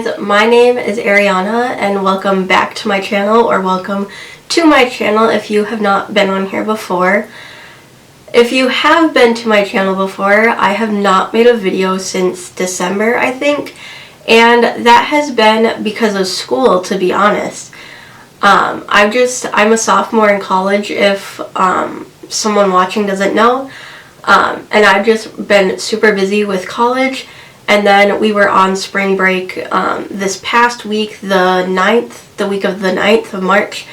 guys, my name is Ariana and welcome back to my channel, or welcome to my channel if you have not been on here before. If you have been to my channel before, I have not made a video since December, I think, and that has been because of school, to be honest. I'm a sophomore in college, if someone watching doesn't know, and I've just been super busy with college. And then we were on spring break this past week, the week of the 9th of March.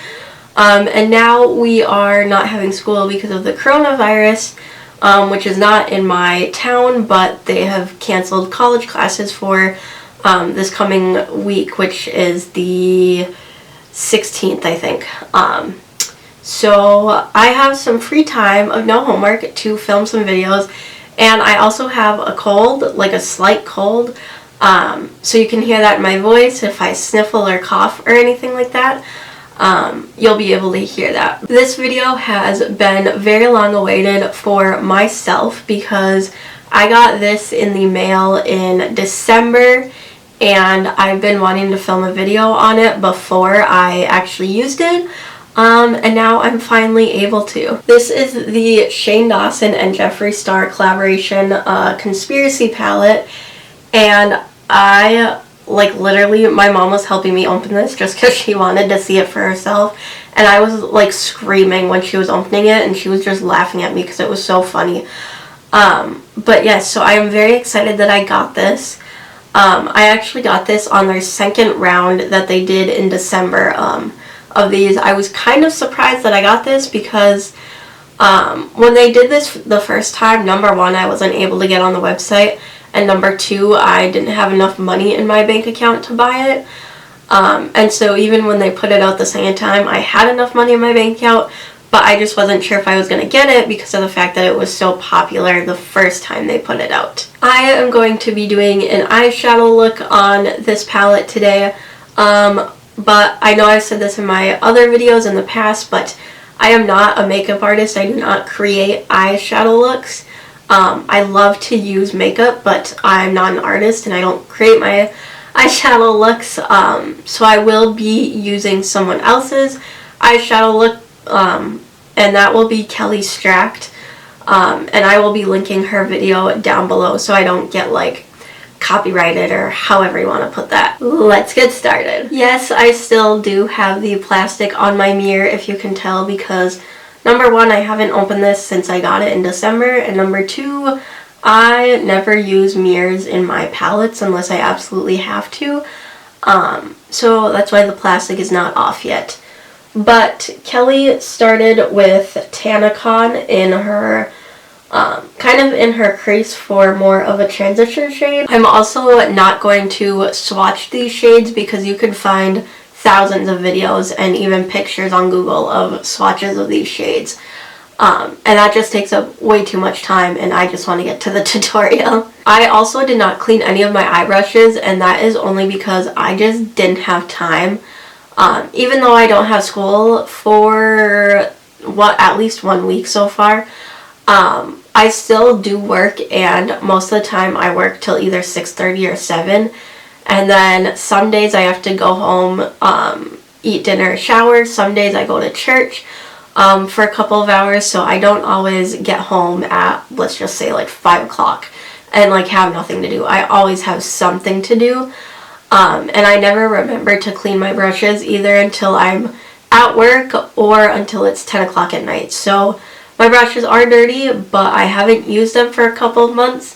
And now we are not having school because of the coronavirus, which is not in my town, but they have canceled college classes for this coming week, which is the 16th, I think. So I have some free time of no homework to film some videos. And I also have a cold, like a slight cold, so you can hear that in my voice. If I sniffle or cough or anything like that, you'll be able to hear that. This video has been very long awaited for myself because I got this in the mail in December, and I've been wanting to film a video on it before I actually used it. And now I'm finally able to. This is the Shane Dawson and Jeffree Star collaboration conspiracy palette, and literally, my mom was helping me open this just because she wanted to see it for herself, and I was like screaming when she was opening it, and she was just laughing at me because it was so funny. But yes, so I am very excited that I got this. I actually got this on their second round that they did in December. Of these. I was kind of surprised that I got this because when they did this the first time, number one, I wasn't able to get on the website, and number two, I didn't have enough money in my bank account to buy it. And so even when they put it out the second time, I had enough money in my bank account, but I just wasn't sure if I was going to get it because of the fact that it was so popular the first time they put it out. I am going to be doing an eyeshadow look on this palette today. But I know I've said this in my other videos in the past, but I am not a makeup artist. I do not create eyeshadow looks. I love to use makeup, but I'm not an artist and I don't create my eyeshadow looks. So I will be using someone else's eyeshadow look, and that will be Kelly Stracked. And I will be linking her video down below so I don't get like copyrighted or however you want to put that. Let's get started. Yes, I still do have the plastic on my mirror, if you can tell, because number one, I haven't opened this since I got it in December, and number two, I never use mirrors in my palettes unless I absolutely have to. So that's why the plastic is not off yet. But Kelly started with Tanacon in her kind of in her crease for more of a transition shade. I'm also not going to swatch these shades because you can find thousands of videos and even pictures on Google of swatches of these shades. And that just takes up way too much time, and I just want to get to the tutorial. I also did not clean any of my eye brushes, and that is only because I just didn't have time. Even though I don't have school for at least 1 week so far, I still do work, and most of the time I work till either 6:30 or 7, and then some days I have to go home, eat dinner, shower. Some days I go to church for a couple of hours, so I don't always get home at, let's just say, like 5 o'clock and like have nothing to do. I always have something to do, and I never remember to clean my brushes either until I'm at work or until it's 10 o'clock at night. So my brushes are dirty, but I haven't used them for a couple of months,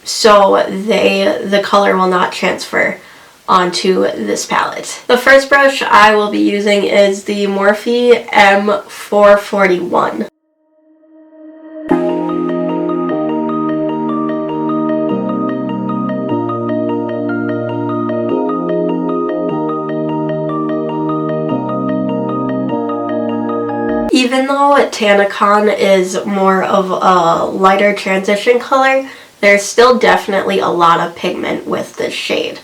so the color will not transfer onto this palette. The first brush I will be using is the Morphe M441. Even though Tanacon is more of a lighter transition color, there's still definitely a lot of pigment with this shade,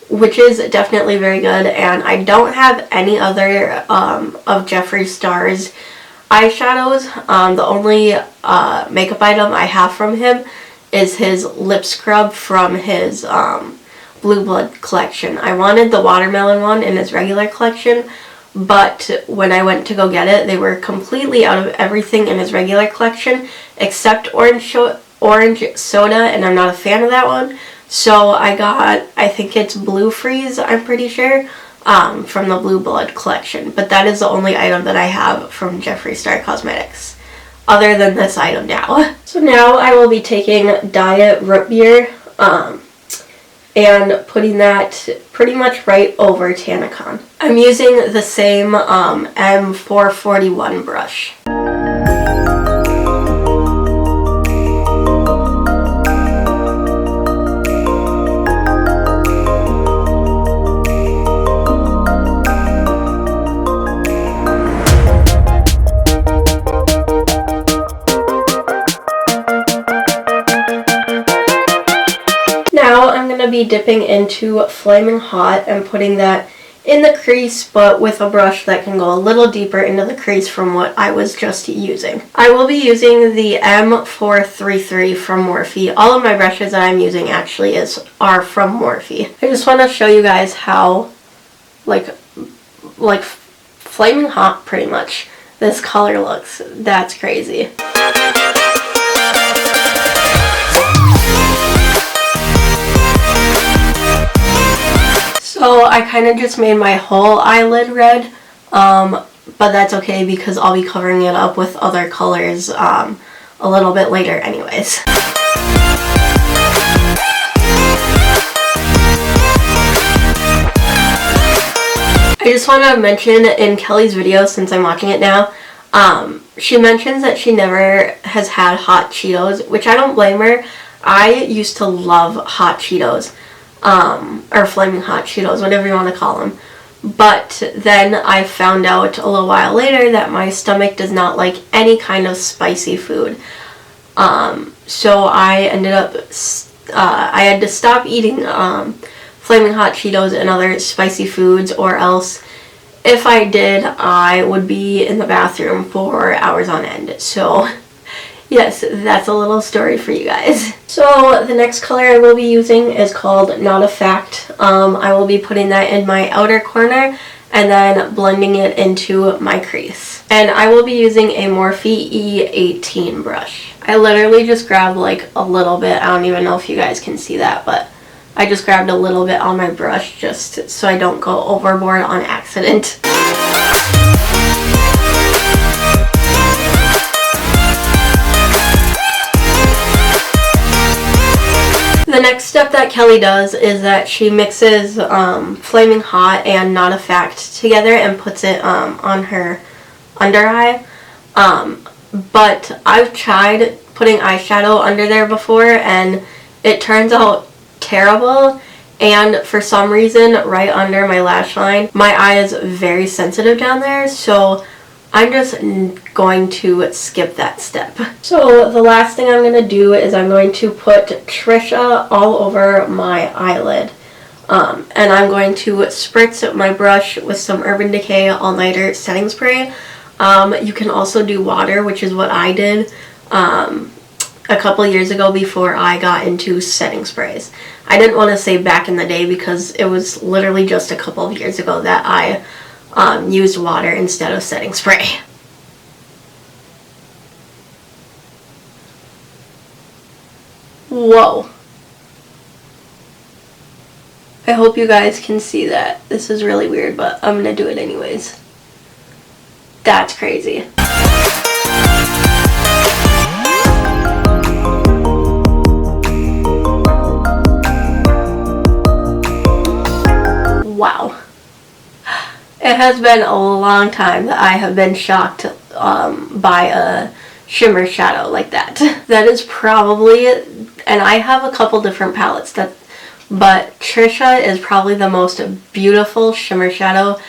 which is definitely very good. And I don't have any other of Jeffree Star's eyeshadows. The only makeup item I have from him is his lip scrub from his Blue Blood collection. I wanted the watermelon one in its regular collection, but when I went to go get it, they were completely out of everything in his regular collection except orange soda, and I'm not a fan of that one. So I got, I think it's Blue Freeze, I'm pretty sure, from the Blue Blood collection. But that is the only item that I have from Jeffree Star Cosmetics, other than this item now. So now I will be taking Diet Root Beer and putting that pretty much right over Tannicon. I'm using the same M441 brush. Now I'm going to be dipping into Flaming Hot and putting that in the crease, but with a brush that can go a little deeper into the crease from what I was just using. I will be using the M433 from Morphe. All of my brushes that I'm using actually are from Morphe. I just want to show you guys how like Flaming Hot pretty much this color looks. That's crazy. So I kind of just made my whole eyelid red, but that's okay because I'll be covering it up with other colors a little bit later anyways. I just want to mention in Kelly's video, since I'm watching it now, she mentions that she never has had hot Cheetos, which I don't blame her. I used to love hot Cheetos. Or Flaming Hot Cheetos, whatever you want to call them. But then I found out a little while later that my stomach does not like any kind of spicy food. So I ended up, I had to stop eating Flaming Hot Cheetos and other spicy foods, or else if I did, I would be in the bathroom for hours on end. So yes, that's a little story for you guys. So the next color I will be using is called Not a Fact. I will be putting that in my outer corner and then blending it into my crease. And I will be using a Morphe E18 brush. I literally just grabbed like a little bit. I don't even know if you guys can see that, but I just grabbed a little bit on my brush just so I don't go overboard on accident. The next step that Kelly does is that she mixes Flaming Hot and Not a Fact together and puts it on her under eye. But I've tried putting eyeshadow under there before and it turns out terrible. And for some reason, right under my lash line, my eye is very sensitive down there, so I'm just going to skip that step. So the last thing I'm going to do is I'm going to put Trisha all over my eyelid. And I'm going to spritz my brush with some Urban Decay All Nighter setting spray. You can also do water, which is what I did a couple years ago before I got into setting sprays. I didn't want to say back in the day because it was literally just a couple of years ago that I used water instead of setting spray. Whoa. I hope you guys can see that. This is really weird, but I'm gonna do it anyways. That's crazy. Wow. It has been a long time that I have been shocked by a shimmer shadow like that. That is probably, and I have a couple different palettes, but Trisha is probably the most beautiful shimmer shadow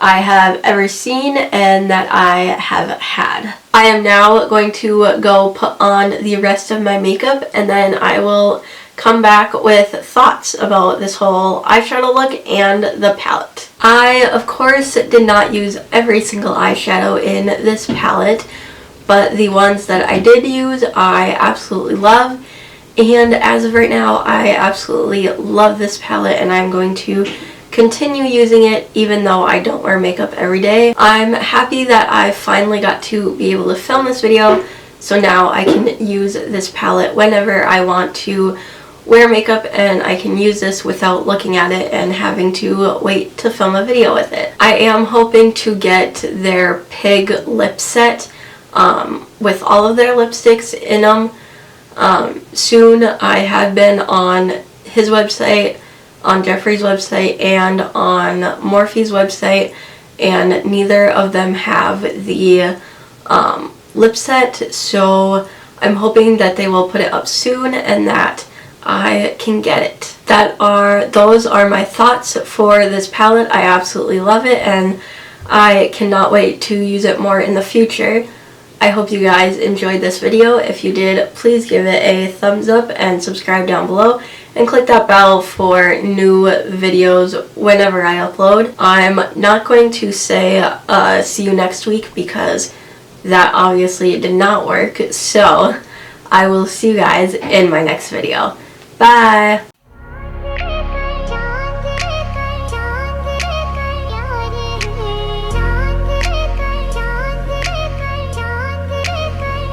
I have ever seen and that I have had. I am now going to go put on the rest of my makeup and then I will come back with thoughts about this whole eyeshadow look and the palette. I, of course, did not use every single eyeshadow in this palette, but the ones that I did use I absolutely love, And as of right now, I absolutely love this palette and I'm going to continue using it even though I don't wear makeup every day. I'm happy that I finally got to be able to film this video, so now I can use this palette whenever I want to wear makeup and I can use this without looking at it and having to wait to film a video with it. I am hoping to get their Pig lip set with all of their lipsticks in them soon. I have been on his website, on Jeffree's website, and on Morphe's website, and neither of them have the lip set, so I'm hoping that they will put it up soon and that I can get it. Those are my thoughts for this palette. I absolutely love it and I cannot wait to use it more in the future. I hope you guys enjoyed this video. If you did, please give it a thumbs up and subscribe down below and click that bell for new videos whenever I upload. I'm not going to say see you next week because that obviously did not work, so I will see you guys in my next video. Bye!